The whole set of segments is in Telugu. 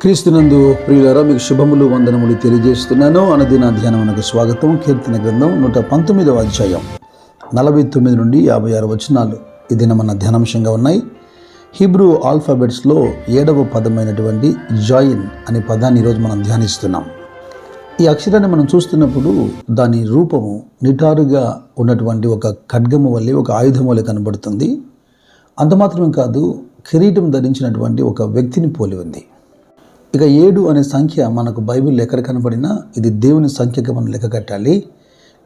క్రీస్తునందు ప్రియులారా, మీకు శుభములు వందనములు తెలియజేస్తున్నాను. అనుదిన ధ్యానమునకు స్వాగతం. కీర్తన గ్రంథం 119వ అధ్యాయం 49 నుండి 56 వచనాలు ఈ దిన మన ధ్యానాంశంగా ఉన్నాయి. హీబ్రూ ఆల్ఫాబెట్స్లో 7వ పదమైనటువంటి జాయిన్ అనే పదాన్ని ఈరోజు మనం ధ్యానిస్తున్నాం. ఈ అక్షరాన్ని మనం చూస్తున్నప్పుడు దాని రూపము నిటారుగా ఉన్నటువంటి ఒక ఖడ్గము వల్లే, ఒక ఆయుధం వల్లే కనబడుతుంది. అంత మాత్రమే కాదు, కిరీటం ధరించినటువంటి ఒక వ్యక్తిని పోలి ఉంది. ఇక 7 అనే సంఖ్య మనకు బైబిల్లో ఎక్కడ కనబడినా ఇది దేవుని సంఖ్యగా మనం లెక్క కట్టాలి.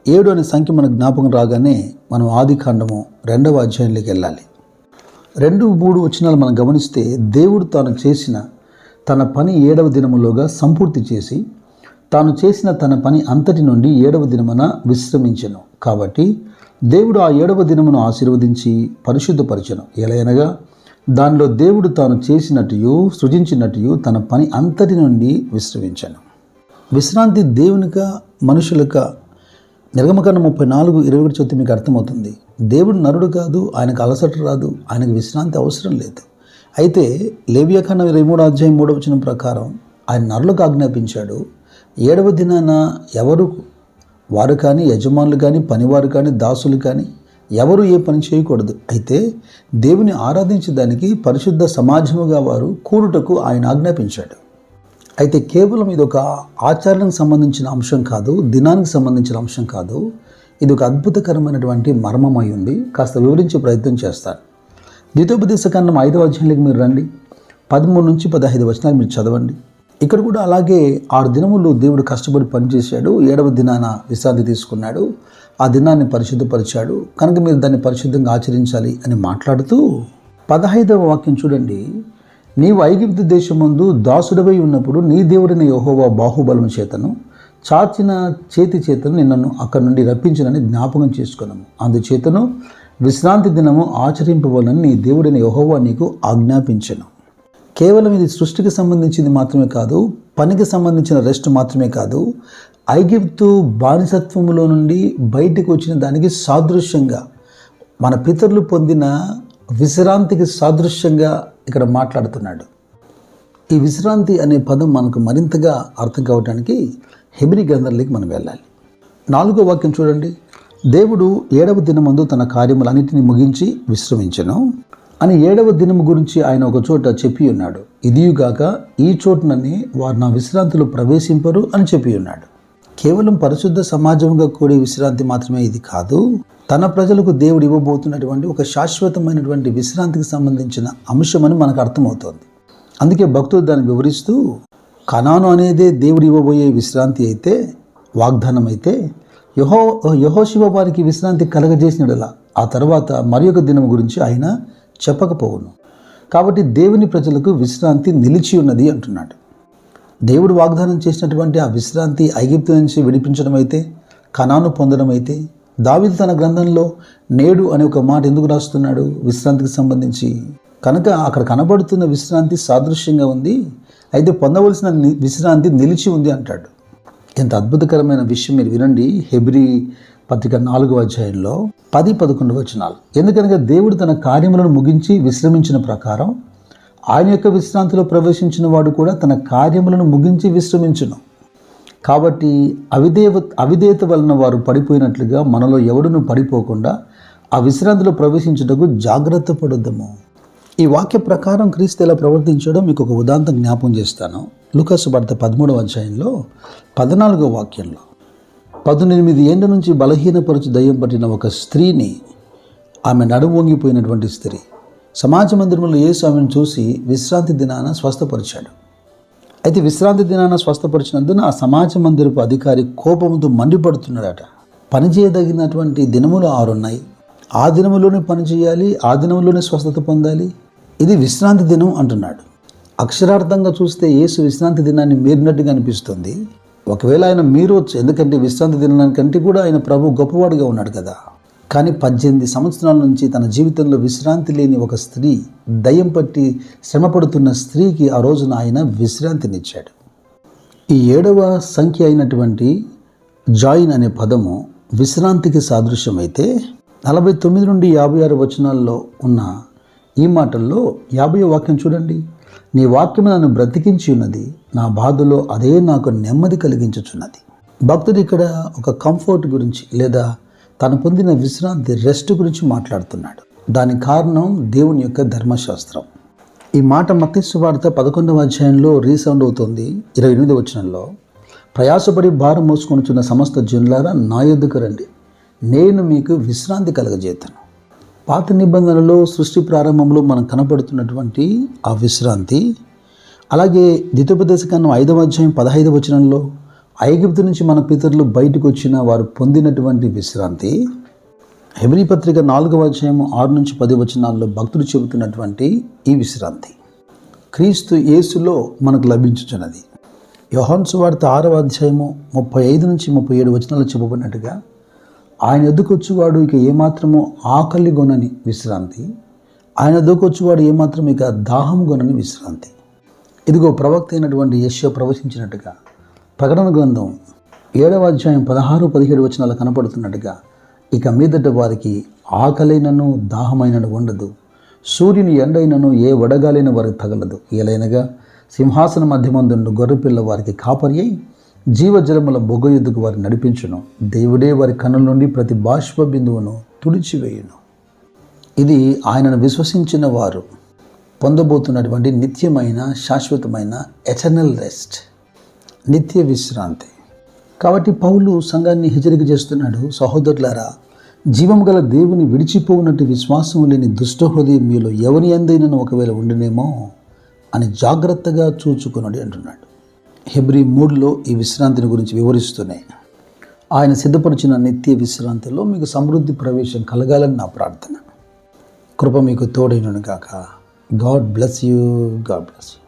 7 అనే సంఖ్య మనకు జ్ఞాపకం రాగానే మనం ఆదికాండము 2వ అధ్యాయంలోకి వెళ్ళాలి. 2-3 వచనాలు మనం గమనిస్తే, దేవుడు తాను చేసిన తన పని 7వ దినములోగా సంపూర్తి చేసి తాను చేసిన తన పని అంతటి నుండి 7వ దినమున విశ్రమించెను. కాబట్టి దేవుడు ఆ 7వ దినమును ఆశీర్వదించి పరిశుద్ధపరచెను. ఎలయనగా దానిలో దేవుడు తాను చేసినట్టు సృజించినట్టు తన పని అంతటి నుండి విశ్రమించాను. విశ్రాంతి దేవునిక మనుషులక నిర్గమకాండం 34:21 చదివితే మీకు అర్థమవుతుంది. దేవుడు నరుడు కాదు, ఆయనకు అలసట రాదు, ఆయనకు విశ్రాంతి అవసరం లేదు. అయితే లేవియాకాండం 23వ అధ్యాయం 3వ వచనం ప్రకారం ఆయన నరులకు ఆజ్ఞాపించాడు, 7వ దినాన ఎవరు వారు కానీ, యజమానులు కానీ, పనివారు కానీ, దాసులు కానీ ఎవరు ఏ పని చేయకూడదు. అయితే దేవుని ఆరాధించడానికి పరిశుద్ధ సమాజముగా వారు కూడుటకు ఆయన ఆజ్ఞాపించాడు. అయితే కేవలం ఇది ఒక ఆచారానికి సంబంధించిన అంశం కాదు, దినానికి సంబంధించిన అంశం కాదు. ఇది ఒక అద్భుతకరమైనటువంటి మర్మమై ఉంది. కాస్త వివరించే ప్రయత్నం చేస్తాను. ద్వితోపదేశకాండం 5వ అధ్యాయంలోకి మీరు రండి. 13 నుంచి 15 వచనాలు మీరు చదవండి. ఇక్కడ కూడా అలాగే 6 దినములు దేవుడు కష్టపడి పనిచేశాడు. 7వ దినాన విశ్రాంతి తీసుకున్నాడు. ఆ దినాన్ని పరిశుద్ధపరిచాడు, కనుక మీరు దాన్ని పరిశుద్ధంగా ఆచరించాలి అని మాట్లాడుతూ 15వ వాక్యం చూడండి. నీవు ఐగుప్తు దేశమందు దాసుడవై ఉన్నప్పుడు నీ దేవుడైన యెహోవా బాహుబలము చేతను చాచిన చేతి చేతను నిన్నను అక్కడి నుండి రప్పించనని జ్ఞాపకం చేసుకున్నాము. అందుచేతను విశ్రాంతి దినము ఆచరింపవాలని నీ దేవుడైన యెహోవా నీకు ఆజ్ఞాపించెను. కేవలం ఇది సృష్టికి సంబంధించింది మాత్రమే కాదు, పనికి సంబంధించిన రెస్ట్ మాత్రమే కాదు, ఐగుప్తు బానిసత్వములో నుండి బయటికి వచ్చిన దానికి సాదృశ్యంగా, మన పితరులు పొందిన విశ్రాంతికి సాదృశ్యంగా ఇక్కడ మాట్లాడుతున్నాడు. ఈ విశ్రాంతి అనే పదం మనకు మరింతగా అర్థం కావడానికి హెబ్రీ గ్రంథంలోకి మనం వెళ్ళాలి. 4వ వాక్యం చూడండి. దేవుడు 7వ దినమందు తన కార్యములన్నిటిని ముగించి విశ్రమించెను అని 7వ దినము గురించి ఆయన ఒక చోట చెప్పి ఉన్నాడు. ఇదియుగాక ఈ చోటునని వారు నా విశ్రాంతిలో ప్రవేశింపరు అని చెప్పి ఉన్నాడు. కేవలం పరిశుద్ధ సమాజంగా కూడే విశ్రాంతి మాత్రమే ఇది కాదు, తన ప్రజలకు దేవుడు ఇవ్వబోతున్నటువంటి ఒక శాశ్వతమైనటువంటి విశ్రాంతికి సంబంధించిన అంశమని మనకు అర్థమవుతోంది. అందుకే భక్తులు దాన్ని వివరిస్తూ, కనాను అనేదే దేవుడు ఇవ్వబోయే విశ్రాంతి అయితే, వాగ్దానం అయితే, యెహోషువ వారికి విశ్రాంతి కలగజేసినలా ఆ తర్వాత మరి ఒక దినం గురించి ఆయన చెప్పకపోవును. కాబట్టి దేవుని ప్రజలకు విశ్రాంతి నిలిచి ఉన్నది అంటున్నాడు. దేవుడు వాగ్దానం చేసినటువంటి ఆ విశ్రాంతి ఐగుప్తు నుంచి విడిపించడం అయితే, కనాను పొందడం అయితే, దావీదు తన గ్రంథంలో నేడు అనే ఒక మాట ఎందుకు రాస్తున్నాడు విశ్రాంతికి సంబంధించి? కనుక అక్కడ కనబడుతున్న విశ్రాంతి సాదృశ్యంగా ఉంది, అయితే పొందవలసిన విశ్రాంతి నిలిచి ఉంది అంటాడు. ఎంత అద్భుతకరమైన విషయం మీరు వినండి. హెబ్రీ పత్రిక 4వ అధ్యాయంలో 10-11 వచనాలు. ఎందుకనగా దేవుడు తన కార్యములను ముగించి విశ్రమించిన ప్రకారం ఆయన యొక్క విశ్రాంతిలో ప్రవేశించిన వాడు కూడా తన కార్యములను ముగించి విశ్రమించును. కాబట్టి అవిధేయత వలన వారు పడిపోయినట్లుగా మనలో ఎవడును పడిపోకుండా ఆ విశ్రాంతిలో ప్రవేశించుటకు జాగ్రత్త పడొద్దాము. ఈ వాక్య ప్రకారం క్రీస్తు ఎలా ప్రవర్తించడం మీకు ఒక ఉదాంతం జ్ఞాపకం చేస్తాను. లూకాసు వార్త 13వ అధ్యాయంలో 14వ వాక్యంలో, 18 ఏళ్ల నుంచి బలహీనపరచు దయ్యం పట్టిన ఒక స్త్రీని, ఆమె నడుము వంగిపోయినటువంటి స్త్రీ, సమాజ మందిరంలో యేసు ఆమెను చూసి విశ్రాంతి దినాన స్వస్థపరిచాడు. అయితే విశ్రాంతి దినాన స్వస్థపరిచినందున ఆ సమాజ మందిరపు అధికారి కోపంతో మండిపడుతున్నాడట. పని చేయదగినటువంటి దినములు 6 ఉన్నాయి. ఆ దినములోనే పని చేయాలి, ఆ దినములోనే స్వస్థత పొందాలి. ఇది విశ్రాంతి దినం అంటున్నాడు. అక్షరార్థంగా చూస్తే యేసు విశ్రాంతి దినాన్ని మీరినట్టుగా అనిపిస్తుంది. ఒకవేళ ఆయన మీరవచ్చు, ఎందుకంటే విశ్రాంతి దినానికంటే కూడా ఆయన ప్రభు గొప్పవాడుగా ఉన్నాడు కదా. కానీ 18 సంవత్సరాల నుంచి తన జీవితంలో విశ్రాంతి లేని ఒక స్త్రీ, దయ్యం పట్టి శ్రమపడుతున్న స్త్రీకి ఆ రోజున ఆయన విశ్రాంతినిచ్చాడు. ఈ 7వ సంఖ్య అయినటువంటి జాయిన్ అనే పదము విశ్రాంతికి సాదృశ్యమైతే, 49 నుండి 56 వచనాల్లో ఉన్న ఈ మాటల్లో 50వ వాక్యం చూడండి. నీ వాక్యము నన్ను బ్రతికించి ఉన్నది, నా బాధలో అదే నాకు నెమ్మది కలిగించుచున్నది. భక్తుడు ఇక్కడ ఒక కంఫర్ట్ గురించి లేదా తను పొందిన విశ్రాంతి రెస్ట్ గురించి మాట్లాడుతున్నాడు. దానికి కారణం దేవుని యొక్క ధర్మశాస్త్రం. ఈ మాట మత్తయి సువార్త 11వ అధ్యాయంలో రీసౌండ్ అవుతుంది. 28వ వచనంలో, ప్రయాసపడి భారం మోసుకొనుచున్న సమస్త జనులారా నా యొద్దకు రండి, నేను మీకు విశ్రాంతి కలగజేతను. పాత నిబంధనలో సృష్టి ప్రారంభంలో మనం కనపడుతున్నటువంటి ఆ విశ్రాంతి, అలాగే ద్వితీయోపదేశకాండం 5వ అధ్యాయం 15వ వచనంలో ఐగుప్తు నుంచి మన పితరులు బయటకు వచ్చిన వారు పొందినటువంటి విశ్రాంతి, హెబ్రీ పత్రిక 4వ అధ్యాయం 6 నుంచి 10 వచనాల్లో భక్తుడు చెబుతున్నటువంటి ఈ విశ్రాంతి క్రీస్తు యేసులో మనకు లభించుచున్నది. యోహాను సువార్త 6వ అధ్యాయము 35 నుంచి 37 వచనాలు చెప్పబడినట్టుగా, ఆయన ఎదుకొచ్చువాడు ఇక ఏమాత్రమో ఆకలి గొనని విశ్రాంతి, ఆయన ఎదుకొచ్చువాడు ఏమాత్రం ఇక దాహం గొనని విశ్రాంతి. ఇదిగో ప్రవక్త అయినటువంటి యెషయా ప్రవచించినట్టుగా ప్రకటన గ్రంథం 7వ అధ్యాయం 16-17 వచనాలు కనపడుతున్నట్టుగా, ఇక మీదట వారికి ఆకలైనను దాహమైనను ఉండదు, సూర్యుని ఎండైనను ఏ వడగాలైన వారికి తగలదు. ఏలైనగా సింహాసన మధ్యమందుండు గొర్రెపిల్ల వారికి కాపరి అయి జీవజలముల బొగ్గ ఎద్దుకు వారిని నడిపించును. దేవుడే వారి కన్నుల నుండి ప్రతి బాష్ప బిందువును తుడిచివేయును. ఇది ఆయనను విశ్వసించిన వారు పొందబోతున్నటువంటి నిత్యమైన శాశ్వతమైన ఎటర్నల్ రెస్ట్, నిత్య విశ్రాంతి. కాబట్టి పౌలు సంఘాన్ని హెచ్చరిక చేస్తున్నాడు, సహోదరులారా, జీవం గల దేవుని విడిచిపోవునట్టు విశ్వాసం లేని దుష్ట హృదయం మీలో ఎవరి అందైనను ఒకవేళ ఉండినేమో అని జాగ్రత్తగా చూచుకున్నాడు అంటున్నాడు. హెబ్రీ 3లో ఈ విశ్రాంతిని గురించి వివరిస్తూనే, ఆయన సిద్ధపరిచిన నిత్య విశ్రాంతిలో మీకు సమృద్ధి ప్రవేశం కలగాలని నా ప్రార్థన. కృప మీకు తోడైనను గాక. God bless you. God bless you.